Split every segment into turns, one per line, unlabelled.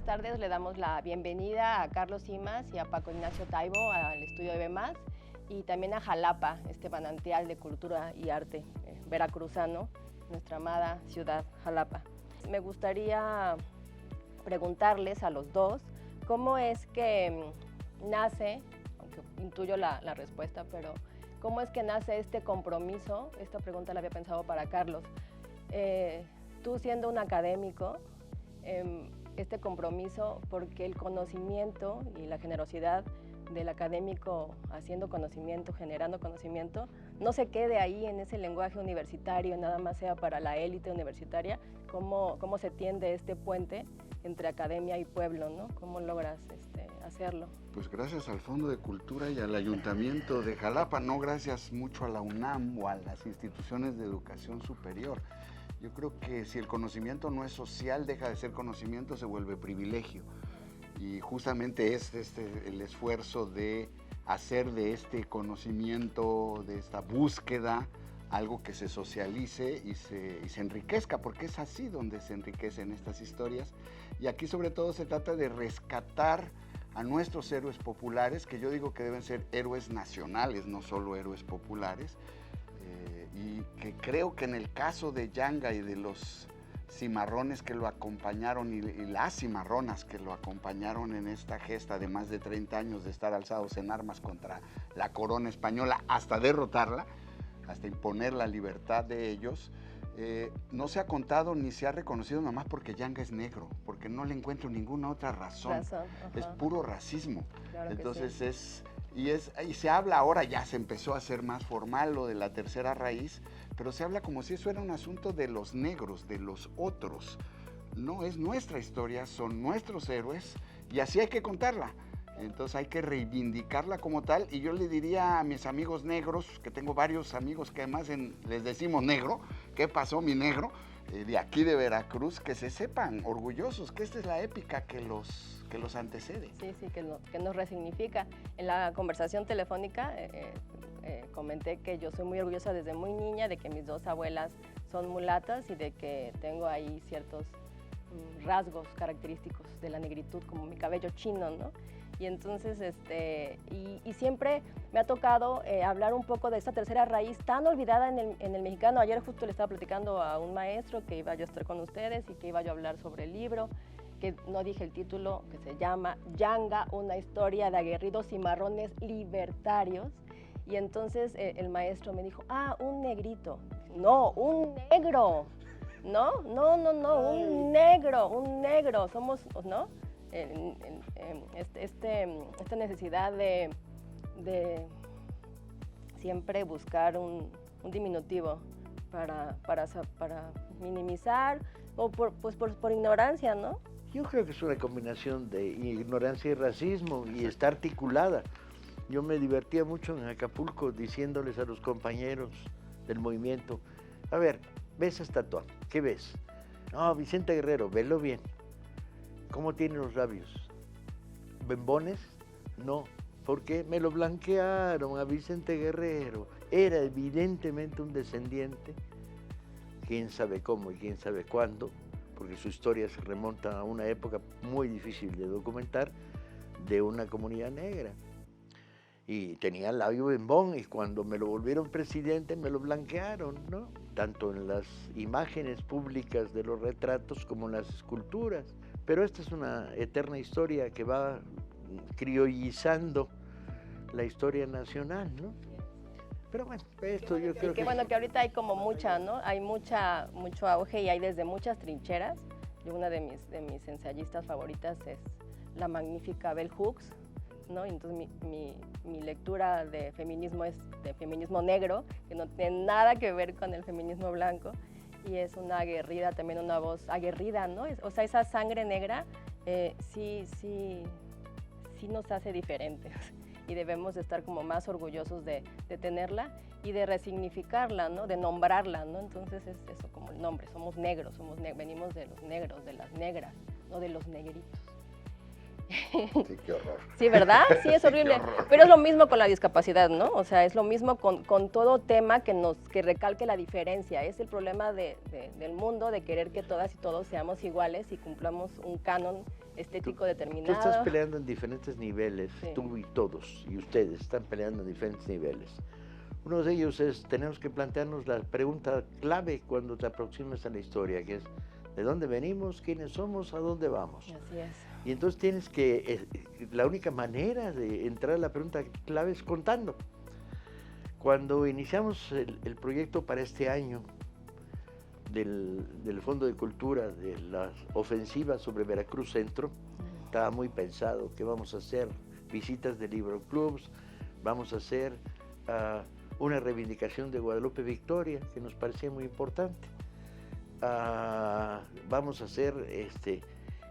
tardes. Le damos la bienvenida a Carlos Simas y a Paco Ignacio Taibo al estudio de B+, y también a Jalapa, este manantial de cultura y arte veracruzano, nuestra amada ciudad Jalapa. Me gustaría preguntarles a los dos cómo es que nace, aunque intuyo la respuesta, pero cómo es que nace este compromiso. Esta pregunta la había pensado para Carlos. Tú siendo un académico, este compromiso, porque el conocimiento y la generosidad del académico haciendo conocimiento, generando conocimiento, no se quede ahí en ese lenguaje universitario, nada más sea para la élite universitaria. ¿Cómo se tiende este puente entre academia y pueblo, ¿no? ¿Cómo logras hacerlo?
Pues gracias al Fondo de Cultura y al Ayuntamiento de Jalapa, no gracias mucho a la UNAM o a las instituciones de educación superior. Yo creo que si el conocimiento no es social, deja de ser conocimiento, se vuelve privilegio. Y justamente es el esfuerzo de hacer de este conocimiento, de esta búsqueda, algo que se socialice y se enriquezca, porque es así donde se enriquecen estas historias. Y aquí sobre todo se trata de rescatar a nuestros héroes populares, que yo digo que deben ser héroes nacionales, no solo héroes populares, y que creo que en el caso de Yanga y de los cimarrones que lo acompañaron y las cimarronas que lo acompañaron en esta gesta de más de 30 años de estar alzados en armas contra la corona española hasta derrotarla, hasta imponer la libertad de ellos, no se ha contado ni se ha reconocido nomás porque Yanga es negro, porque no le encuentro ninguna otra razón. Es puro racismo.
Claro.
Entonces
sí.
Y se habla ahora, ya se empezó a hacer más formal lo de la tercera raíz, pero se habla como si eso era un asunto de los negros, de los otros. No, es nuestra historia, son nuestros héroes y así hay que contarla. Entonces hay que reivindicarla como tal, y yo le diría a mis amigos negros, que tengo varios amigos que además les decimos negro, ¿qué pasó mi negro? De aquí de Veracruz, que se sepan orgullosos que esta es la épica que los antecede.
Sí, que nos resignifica. En la conversación telefónica comenté que yo soy muy orgullosa desde muy niña de que mis dos abuelas son mulatas y de que tengo ahí ciertos rasgos característicos de la negritud, como mi cabello chino, ¿no? Y entonces, y siempre me ha tocado hablar un poco de esta tercera raíz tan olvidada en el mexicano. Ayer justo le estaba platicando a un maestro que iba yo a estar con ustedes y que iba yo a hablar sobre el libro, que no dije el título, que se llama Yanga, una historia de aguerridos cimarrones libertarios. Y entonces el maestro me dijo, un negrito. No, un negro. No, un negro. Somos, ¿no? Esta necesidad de siempre buscar un diminutivo para minimizar, o por ignorancia, ¿no?
Yo creo que es una combinación de ignorancia y racismo, y está articulada. Yo me divertía mucho en Acapulco diciéndoles a los compañeros del movimiento, a ver, ¿ves esta estatua? ¿Qué ves? No, Vicente Guerrero, velo bien. ¿Cómo tiene los labios? ¿Bembones? No. ¿Por qué? Me lo blanquearon a Vicente Guerrero. Era evidentemente un descendiente, quién sabe cómo y quién sabe cuándo, porque su historia se remonta a una época muy difícil de documentar, de una comunidad negra. Y tenía el labio bembón, y cuando me lo volvieron presidente me lo blanquearon, ¿no? Tanto en las imágenes públicas de los retratos como en las esculturas. Pero esta es una eterna historia que va criollizando la historia nacional, ¿no? Pero bueno, esto yo creo que...
Bueno, que ahorita hay como mucha, ¿no? Hay mucho auge y hay desde muchas trincheras. Y una de mis ensayistas favoritas es la magnífica Bell Hooks, ¿no? Y entonces mi lectura de feminismo es de feminismo negro, que no tiene nada que ver con el feminismo blanco. Y es una aguerrida, también una voz aguerrida, ¿no? O sea, esa sangre negra sí nos hace diferentes y debemos estar como más orgullosos de tenerla y de resignificarla, ¿no? De nombrarla, ¿no? Entonces es eso, como el nombre, somos negros, venimos de los negros, de las negras, no de los negritos.
Sí, qué horror.
Sí, ¿verdad? Sí, es
Sí, qué
horrible.
horror.
Pero es lo mismo con la discapacidad, ¿no? O sea, es lo mismo con todo tema que recalque la diferencia. Es el problema del mundo de querer que todas y todos seamos iguales y cumplamos un canon estético
Tú
determinado.
estás peleando en diferentes niveles,
Sí.
tú y todos, y ustedes están peleando en diferentes niveles. Uno de ellos es, tenemos que plantearnos la pregunta clave cuando te aproximes a la historia, que es, ¿de dónde venimos? ¿Quiénes somos? ¿A dónde vamos?
Así es.
Y entonces tienes que, la única manera de entrar a la pregunta clave es contando. Cuando iniciamos el proyecto para este año del Fondo de Cultura, de las ofensivas sobre Veracruz Centro, estaba muy pensado que vamos a hacer visitas de libro clubs, vamos a hacer una reivindicación de Guadalupe Victoria, que nos parecía muy importante. Vamos a hacer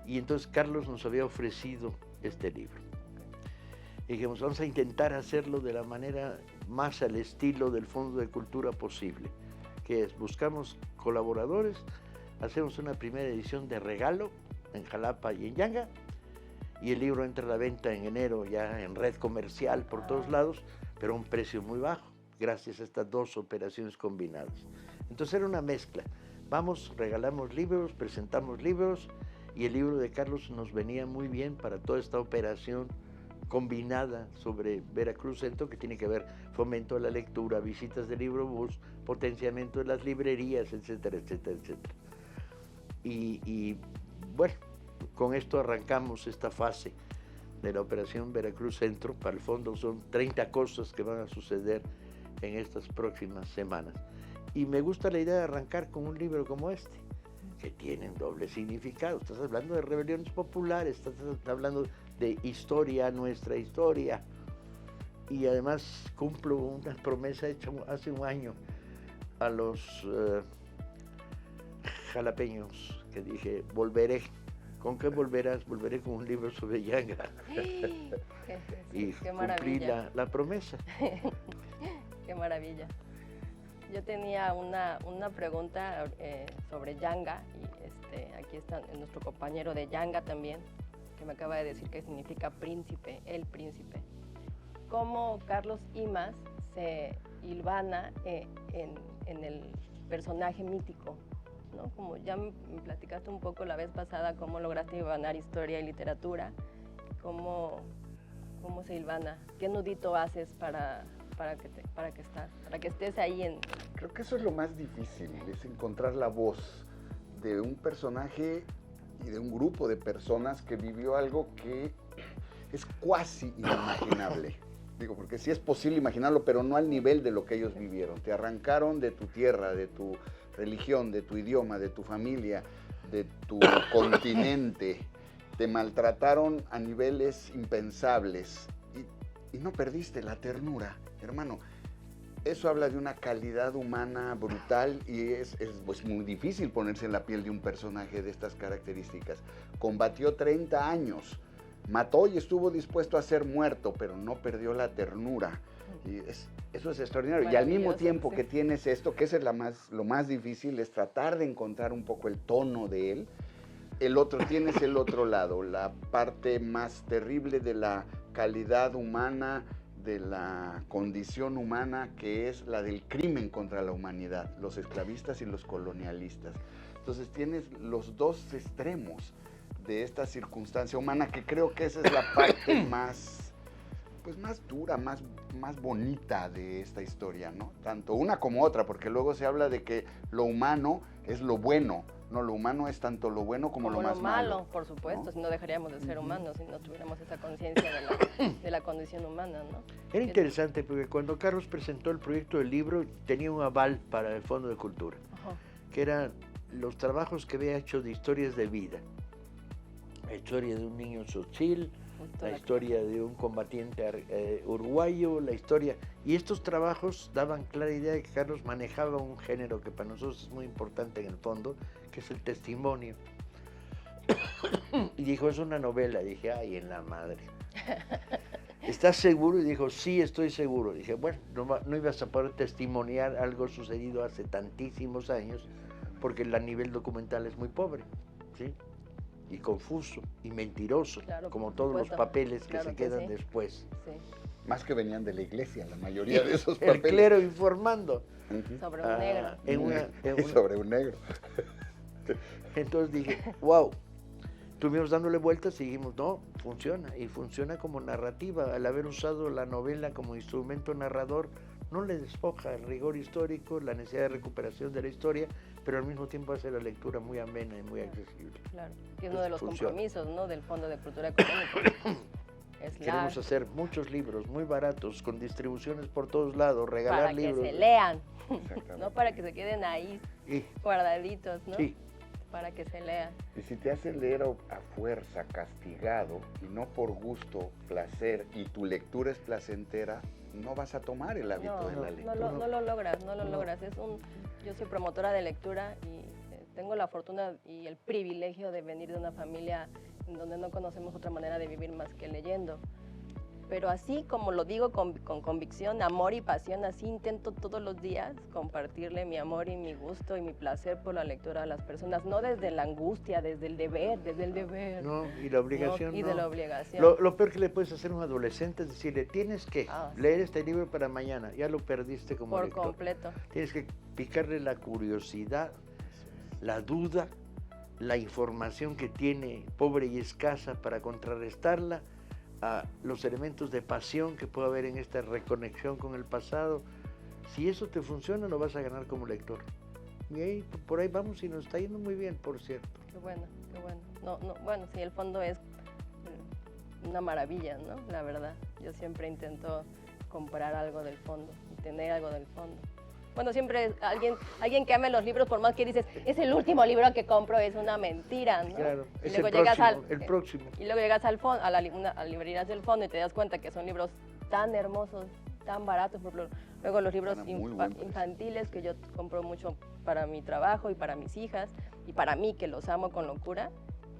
y entonces Carlos nos había ofrecido este libro. Y dijimos, vamos a intentar hacerlo de la manera más al estilo del Fondo de Cultura posible, que es, buscamos colaboradores, hacemos una primera edición de regalo en Jalapa y en Yanga, y el libro entra a la venta en enero ya en red comercial por todos lados, pero a un precio muy bajo, gracias a estas dos operaciones combinadas. Entonces era una mezcla. Vamos, regalamos libros, presentamos libros, y el libro de Carlos nos venía muy bien para toda esta operación combinada sobre Veracruz Centro, que tiene que ver fomento de la lectura, visitas de libro bus, potenciamiento de las librerías, etcétera, etcétera, etcétera. Y bueno, con esto arrancamos esta fase de la operación Veracruz Centro. Para el fondo son 30 cosas que van a suceder en estas próximas semanas. Y me gusta la idea de arrancar con un libro como este, que tienen doble significado. Estás hablando de rebeliones populares, estás hablando de historia, nuestra historia, y además cumplo una promesa hecha hace un año a los jalapeños, que dije, volveré. ¿Con qué volverás? Volveré con un libro sobre Yanga. Y
qué
cumplí
maravilla.
la promesa.
Qué maravilla. Yo tenía una pregunta sobre Yanga, y aquí está nuestro compañero de Yanga también, que me acaba de decir que significa príncipe, el príncipe. ¿Cómo Carlos Imaz se hilvana en el personaje mítico? ¿No? Como ya me platicaste un poco la vez pasada, cómo lograste hilvanar historia y literatura, cómo se hilvana, qué nudito haces para que estés ahí en...
Creo que eso es lo más difícil, es encontrar la voz de un personaje y de un grupo de personas que vivió algo que es cuasi inimaginable. Digo, porque sí es posible imaginarlo, pero no al nivel de lo que ellos vivieron. Te arrancaron de tu tierra, de tu religión, de tu idioma, de tu familia, de tu continente. Te maltrataron a niveles impensables y no perdiste la ternura, hermano. Eso habla de una calidad humana brutal y es muy difícil ponerse en la piel de un personaje de estas características. Combatió 30 años, mató y estuvo dispuesto a ser muerto, pero no perdió la ternura. Y eso es extraordinario. Y al mismo tiempo que tienes esto, que es lo más difícil, es tratar de encontrar un poco el tono de él. Tienes el otro lado, la parte más terrible de la calidad humana, de la condición humana, que es la del crimen contra la humanidad, los esclavistas y los colonialistas. Entonces tienes los dos extremos de esta circunstancia humana, que creo que esa es la parte más dura, más bonita de esta historia, ¿no? Tanto una como otra, porque luego se habla de que lo humano es lo bueno. No, lo humano es tanto lo bueno como lo más malo.
Por supuesto,
¿no?
Si no dejaríamos de ser humanos, si no tuviéramos esa conciencia de la condición humana, ¿no?
Era interesante porque cuando Carlos presentó el proyecto del libro tenía un aval para el Fondo de Cultura, que eran los trabajos que había hecho de historias de vida. La historia de un niño tzotzil, la historia de un combatiente uruguayo, la historia... Y estos trabajos daban clara idea de que Carlos manejaba un género que para nosotros es muy importante en el fondo, que es el testimonio. Y dijo, es una novela. Y dije, ay, en la madre. ¿Estás seguro? Y dijo, sí, estoy seguro. Dije, bueno, no ibas a poder testimoniar algo sucedido hace tantísimos años, porque el nivel documental es muy pobre, ¿sí? y confuso y mentiroso,
Claro,
como
por
todos los
supuesto.
papeles que
Claro
se
que
quedan
sí.
después.
Sí,
Más que venían de la iglesia, la mayoría de esos
El
papeles.
clero informando.
Ujú.
sobre un negro.
En
Y
una-
sobre un negro.
Entonces dije, wow, estuvimos dándole vueltas y dijimos, no, funciona, y funciona como narrativa. Al haber usado la novela como instrumento narrador, no le despoja el rigor histórico, la necesidad de recuperación de la historia, pero al mismo tiempo hace la lectura muy amena y muy accesible.
Claro, que es uno de los
Funciona.
compromisos, ¿no?, del Fondo de Cultura Económica. Es
Queremos hacer muchos libros muy baratos, con distribuciones por todos lados, regalar
para
libros.
que se lean,
Exactamente.
no para que se queden ahí
Y,
guardaditos, ¿no?
sí,
Para que se lean.
Y si te hace leer a fuerza, castigado, y no por gusto, placer, y tu lectura es placentera, no vas a tomar el hábito
No,
de la lectura.
no lo logras, no lo
No.
logras. Yo soy promotora de lectura y tengo la fortuna y el privilegio de venir de una familia en donde no conocemos otra manera de vivir más que leyendo. Pero así como lo digo con convicción, amor y pasión, así intento todos los días compartirle mi amor y mi gusto y mi placer por la lectura a las personas, no desde la angustia, desde el deber.
no, y la obligación
y
no.
de la obligación.
Lo peor que le puedes hacer a un adolescente es decirle, tienes que
Sí.
leer este libro para mañana, ya lo perdiste como
por
lector.
completo.
Tienes que picarle la curiosidad, la duda, la información que tiene pobre y escasa para contrarrestarla a los elementos de pasión que puede haber en esta reconexión con el pasado. Si eso te funciona, lo vas a ganar como lector. Y ahí, por ahí vamos y nos está yendo muy bien, por cierto.
Qué bueno, qué bueno. Bueno, sí, el fondo es una maravilla, ¿no? La verdad. Yo siempre intento comprar algo del fondo y tener algo del fondo. Bueno, siempre alguien que ame los libros, por más que dices, es el último libro que compro, es una mentira, ¿no?
Claro,
Y
es
luego
el
llegas
próximo, el próximo.
Y luego llegas al fondo, a las librerías del fondo y te das cuenta que son libros tan hermosos, tan baratos. Por ejemplo, luego los libros
Van a muy buen precio.
infantiles, que yo compro mucho para mi trabajo y para mis hijas, y para mí, que los amo con locura,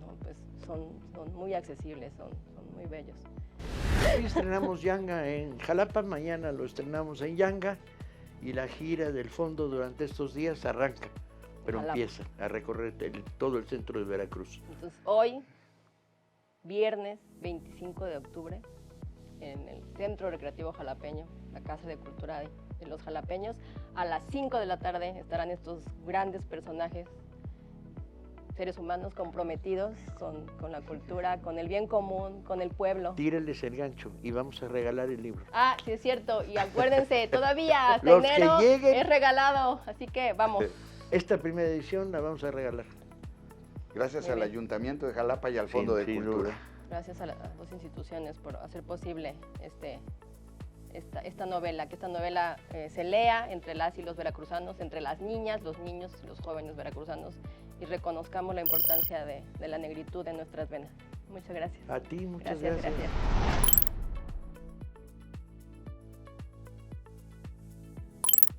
no, pues son muy accesibles, son muy bellos.
Hoy estrenamos Yanga en Jalapa, mañana lo estrenamos en Yanga y la gira del fondo durante estos días arranca, pero
Jalapa.
empieza a recorrer todo el centro de Veracruz.
Entonces, hoy, viernes 25 de octubre, en el Centro Recreativo Jalapeño, la Casa de Cultura de los Jalapeños, a las 5 de la tarde estarán estos grandes personajes, seres humanos comprometidos con la cultura, con el bien común, con el pueblo.
Tíreles el gancho y vamos a regalar el libro.
Ah, sí es cierto, y acuérdense, todavía hasta
Los que
enero
lleguen.
es regalado, así que vamos.
Esta primera edición la vamos a regalar.
Gracias
Muy
al
bien.
Ayuntamiento de Jalapa y al Fondo de
Sin
Cultura.
duda.
Gracias a las dos instituciones por hacer posible esta novela, que esta novela se lea entre las y los veracruzanos, entre las niñas, los niños y los jóvenes veracruzanos, y reconozcamos la importancia de la negritud en nuestras venas. Muchas gracias.
A ti, muchas
Gracias,
gracias.
gracias.